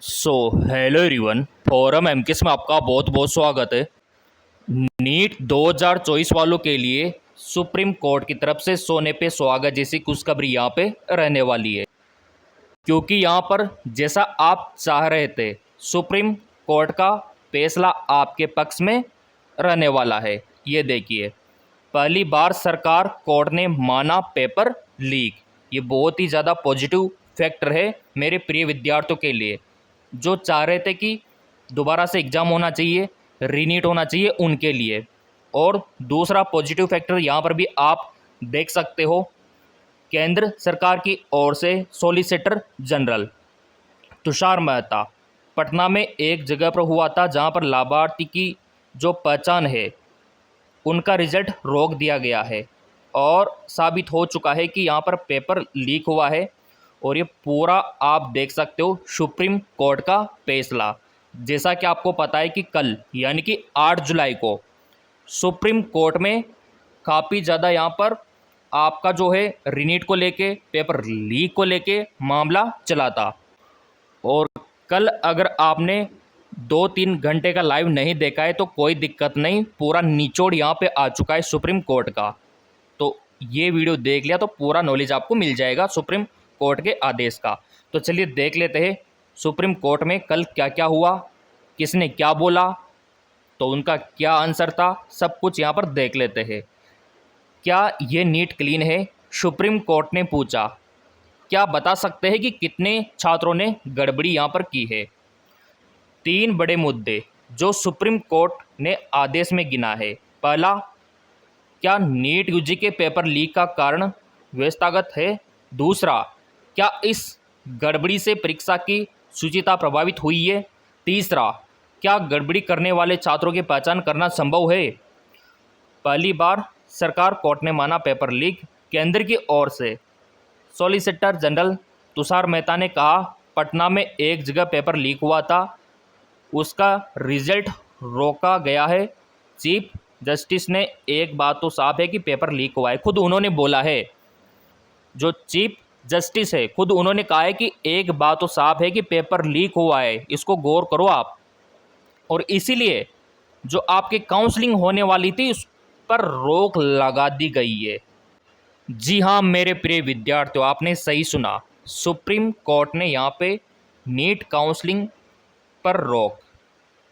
So hello everyone, forum एमकेस में आपका बहुत बहुत स्वागत है। नीट 2024 वालों के लिए सुप्रीम कोर्ट की तरफ से सोने पे सुहागा जैसी खुशखबरी यहाँ पे रहने वाली है, क्योंकि यहाँ पर जैसा आप चाह रहे थे सुप्रीम कोर्ट का फैसला आपके पक्ष में रहने वाला है। ये देखिए, पहली बार सरकार कोर्ट ने माना पेपर लीक। ये बहुत ही ज़्यादा पॉजिटिव फैक्टर है मेरे प्रिय विद्यार्थियों के लिए, जो चाह रहे थे कि दोबारा से एग्ज़ाम होना चाहिए, रीनीट होना चाहिए उनके लिए। और दूसरा पॉजिटिव फैक्टर यहाँ पर भी आप देख सकते हो, केंद्र सरकार की ओर से सॉलिसिटर जनरल तुषार मेहता पटना में एक जगह पर हुआ था, जहाँ पर लाभार्थी की जो पहचान है उनका रिजल्ट रोक दिया गया है और साबित हो चुका है कि यहाँ पर पेपर लीक हुआ है। और ये पूरा आप देख सकते हो सुप्रीम कोर्ट का फैसला। जैसा कि आपको पता है कि कल यानी कि 8 जुलाई को सुप्रीम कोर्ट में काफ़ी ज़्यादा यहाँ पर आपका जो है रीनीट को लेके, पेपर लीक को लेके मामला चला था। और कल अगर आपने 2-3 घंटे का लाइव नहीं देखा है तो कोई दिक्कत नहीं, पूरा निचोड़ यहाँ पे आ चुका है सुप्रीम कोर्ट का। तो ये वीडियो देख लिया तो पूरा नॉलेज आपको मिल जाएगा सुप्रीम कोर्ट के आदेश का। तो चलिए देख लेते हैं सुप्रीम कोर्ट में कल क्या क्या हुआ, किसने क्या बोला, तो उनका क्या आंसर था, सब कुछ यहाँ पर देख लेते हैं। क्या ये नीट क्लीन है, सुप्रीम कोर्ट ने पूछा। क्या बता सकते हैं कि कितने छात्रों ने गड़बड़ी यहाँ पर की है। 3 बड़े मुद्दे जो सुप्रीम कोर्ट ने आदेश में गिना है। पहला, क्या नीट यूजी के पेपर लीक का कारण व्यवस्थागत है। दूसरा, क्या इस गड़बड़ी से परीक्षा की शुचिता प्रभावित हुई है। तीसरा, क्या गड़बड़ी करने वाले छात्रों की पहचान करना संभव है। पहली बार सरकार कोर्ट ने माना पेपर लीक। केंद्र की ओर से सॉलिसिटर जनरल तुषार मेहता ने कहा, पटना में एक जगह पेपर लीक हुआ था, उसका रिजल्ट रोका गया है। चीफ जस्टिस ने एक बात तो साफ है कि पेपर लीक हुआ है, खुद उन्होंने बोला है। जो चीफ जस्टिस है खुद उन्होंने कहा है कि एक बात तो साफ है कि पेपर लीक हुआ है, इसको गौर करो आप। और इसीलिए जो आपकी काउंसलिंग होने वाली थी उस पर रोक लगा दी गई है। जी हाँ मेरे प्रिय विद्यार्थियों, आपने सही सुना, सुप्रीम कोर्ट ने यहाँ पे नीट काउंसलिंग पर रोक,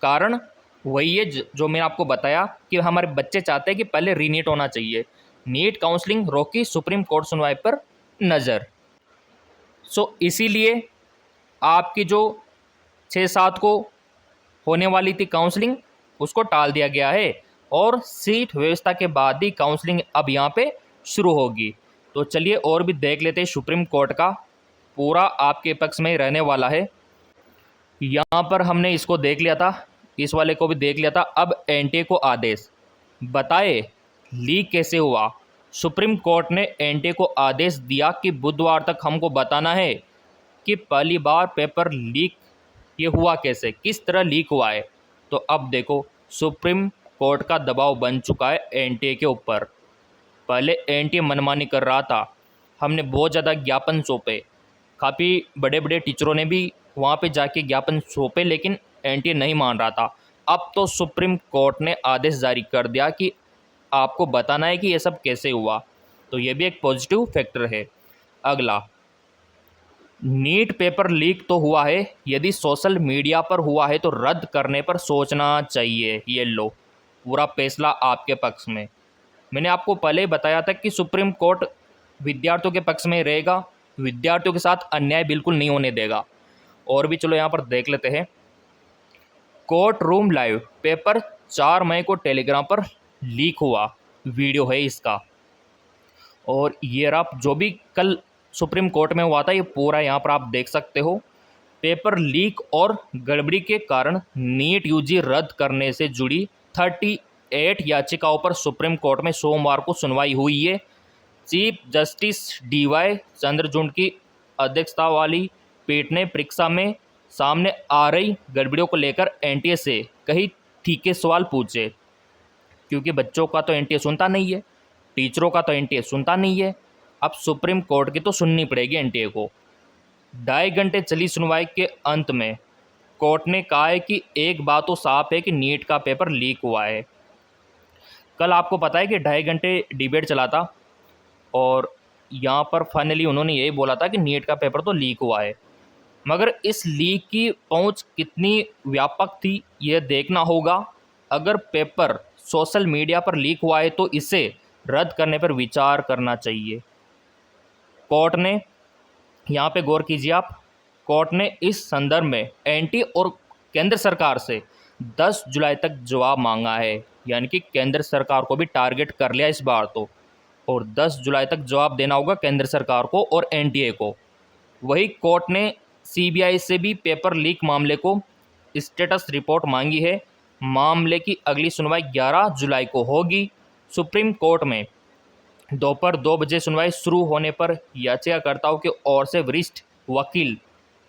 कारण वही है जो मैंने आपको बताया कि हमारे बच्चे चाहते हैं कि पहले रीनीट होना चाहिए। नीट काउंसलिंग रोकी, सुप्रीम कोर्ट सुनवाई पर नज़र। इसीलिए आपकी जो 6-7 को होने वाली थी काउंसलिंग, उसको टाल दिया गया है और सीट व्यवस्था के बाद ही काउंसलिंग अब यहाँ पे शुरू होगी। तो चलिए और भी देख लेते हैं, सुप्रीम कोर्ट का पूरा आपके पक्ष में रहने वाला है। यहाँ पर हमने इसको देख लिया था, इस वाले को भी देख लिया था। अब एनटीए को आदेश, बताए लीक कैसे हुआ। सुप्रीम कोर्ट ने एनटीए को आदेश दिया कि बुधवार तक हमको बताना है कि पहली बार पेपर लीक ये हुआ कैसे, किस तरह लीक हुआ है। तो अब देखो सुप्रीम कोर्ट का दबाव बन चुका है एनटीए के ऊपर। पहले एनटीए मनमानी कर रहा था, हमने बहुत ज़्यादा ज्ञापन सौंपे, काफ़ी बड़े बड़े टीचरों ने भी वहाँ पे जाके ज्ञापन सौंपे, लेकिन एनटीए नहीं मान रहा था। अब तो सुप्रीम कोर्ट ने आदेश जारी कर दिया कि आपको बताना है कि ये सब कैसे हुआ। तो ये भी एक पॉजिटिव फैक्टर है। अगला, नीट पेपर लीक तो हुआ है, यदि सोशल मीडिया पर हुआ है तो रद्द करने पर सोचना चाहिए। ये लो, पूरा फैसला आपके पक्ष में। मैंने आपको पहले ही बताया था कि सुप्रीम कोर्ट विद्यार्थियों के पक्ष में रहेगा, विद्यार्थियों के साथ अन्याय बिल्कुल नहीं होने देगा। और भी चलो यहाँ पर देख लेते हैं। कोर्ट रूम लाइव, पेपर 4 मई को टेलीग्राम पर लीक हुआ, वीडियो है इसका। और ये रहा जो भी कल सुप्रीम कोर्ट में हुआ था, ये पूरा यहाँ पर आप देख सकते हो। पेपर लीक और गड़बड़ी के कारण नीट यूजी रद्द करने से जुड़ी 38 याचिकाओं पर सुप्रीम कोर्ट में सोमवार को सुनवाई हुई है। चीफ जस्टिस डीवाई चंद्रचूड़ की अध्यक्षता वाली पीठ ने परीक्षा में सामने आ रही गड़बड़ियों को लेकर एनटीए से कई तीखे सवाल पूछे, क्योंकि बच्चों का तो एनटीए सुनता नहीं है, टीचरों का तो एनटीए सुनता नहीं है। अब सुप्रीम कोर्ट की तो सुननी पड़ेगी एनटीए को। 2.5 घंटे चली सुनवाई के अंत में कोर्ट ने कहा है कि एक बात तो साफ है कि नीट का पेपर लीक हुआ है। कल आपको पता है कि 2.5 घंटे डिबेट चला था और यहाँ पर फाइनली उन्होंने यही बोला था कि नीट का पेपर तो लीक हुआ है। मगर इस लीक की पहुँच कितनी व्यापक थी यह देखना होगा। अगर पेपर सोशल मीडिया पर लीक हुआ है तो इसे रद्द करने पर विचार करना चाहिए। कोर्ट ने, यहाँ पे गौर कीजिए आप, कोर्ट ने इस संदर्भ में एनटी और केंद्र सरकार से 10 जुलाई तक जवाब मांगा है। यानी कि केंद्र सरकार को भी टारगेट कर लिया इस बार तो, और 10 जुलाई तक जवाब देना होगा केंद्र सरकार को और एनटीए को। वही कोर्ट ने सीबीआई से भी पेपर लीक मामले को स्टेटस रिपोर्ट मांगी है। मामले की अगली सुनवाई 11 जुलाई को होगी। सुप्रीम कोर्ट में दोपहर 2 बजे सुनवाई शुरू होने पर याचिकाकर्ताओं की ओर से वरिष्ठ वकील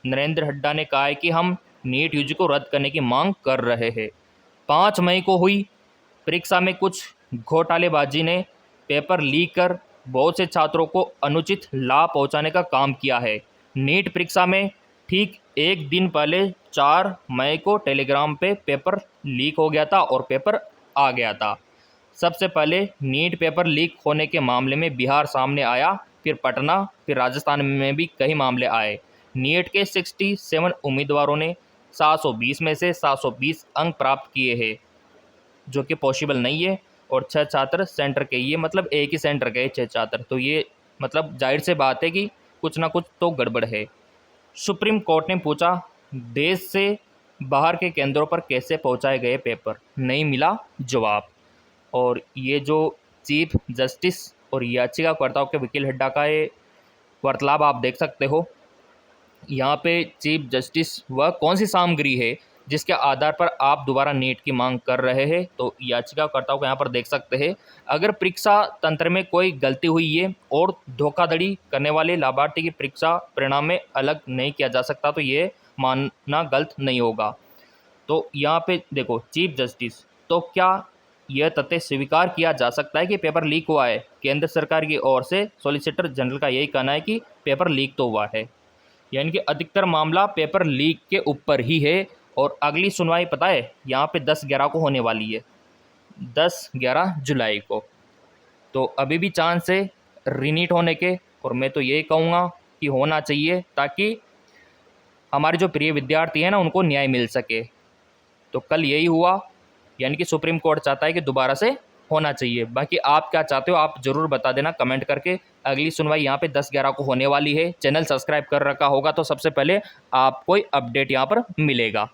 नरेंद्र हड्डा ने कहा है कि हम नीट यूजी को रद्द करने की मांग कर रहे हैं। 5 मई को हुई परीक्षा में कुछ घोटालेबाजी ने पेपर लीक कर बहुत से छात्रों को अनुचित लाभ पहुंचाने का काम किया है। नीट परीक्षा में ठीक एक दिन पहले 4 मई को टेलीग्राम पे पेपर लीक हो गया था और पेपर आ गया था। सबसे पहले नीट पेपर लीक होने के मामले में बिहार सामने आया, फिर पटना, फिर राजस्थान में भी कई मामले आए। नीट के 67 उम्मीदवारों ने 720 में से 720 अंक प्राप्त किए हैं, जो कि पॉसिबल नहीं है, और 6 छात्र सेंटर के, ये मतलब एक ही सेंटर के 6 छात्र, तो ये मतलब जाहिर से बात है कि कुछ ना कुछ तो गड़बड़ है। सुप्रीम कोर्ट ने पूछा, देश से बाहर के केंद्रों पर कैसे पहुंचाए गए पेपर, नहीं मिला जवाब। और ये जो चीफ जस्टिस और याचिकाकर्ताओं के वकील हड्डा का ये वार्तालाप आप देख सकते हो। यहाँ पे चीफ जस्टिस वह कौन सी सामग्री है जिसके आधार पर आप दोबारा नीट की मांग कर रहे हैं, तो याचिकाकर्ताओं को यहाँ पर देख सकते हैं। अगर परीक्षा तंत्र में कोई गलती हुई है और धोखाधड़ी करने वाले लाभार्थी की परीक्षा परिणाम में अलग नहीं किया जा सकता तो ये मानना गलत नहीं होगा। तो यहाँ पे देखो चीफ जस्टिस, तो क्या यह तथ्य स्वीकार किया जा सकता है कि पेपर लीक हुआ है? केंद्र सरकार की ओर से सॉलिसिटर जनरल का यही कहना है कि पेपर लीक तो हुआ है। यानी कि अधिकतर मामला पेपर लीक के ऊपर ही है। और अगली सुनवाई पता है यहाँ पे 10-11 को होने वाली है, 10-11 जुलाई को। तो अभी भी चांस है रीनीट होने के, और मैं तो यही कहूँगा कि होना चाहिए ताकि हमारे जो प्रिय विद्यार्थी हैं ना उनको न्याय मिल सके। तो कल यही हुआ, यानी कि सुप्रीम कोर्ट चाहता है कि दोबारा से होना चाहिए। बाकी आप क्या चाहते हो आप ज़रूर बता देना कमेंट करके। अगली सुनवाई यहाँ पे 10-11 को होने वाली है। चैनल सब्सक्राइब कर रखा होगा तो सबसे पहले आपको अपडेट यहाँ पर मिलेगा।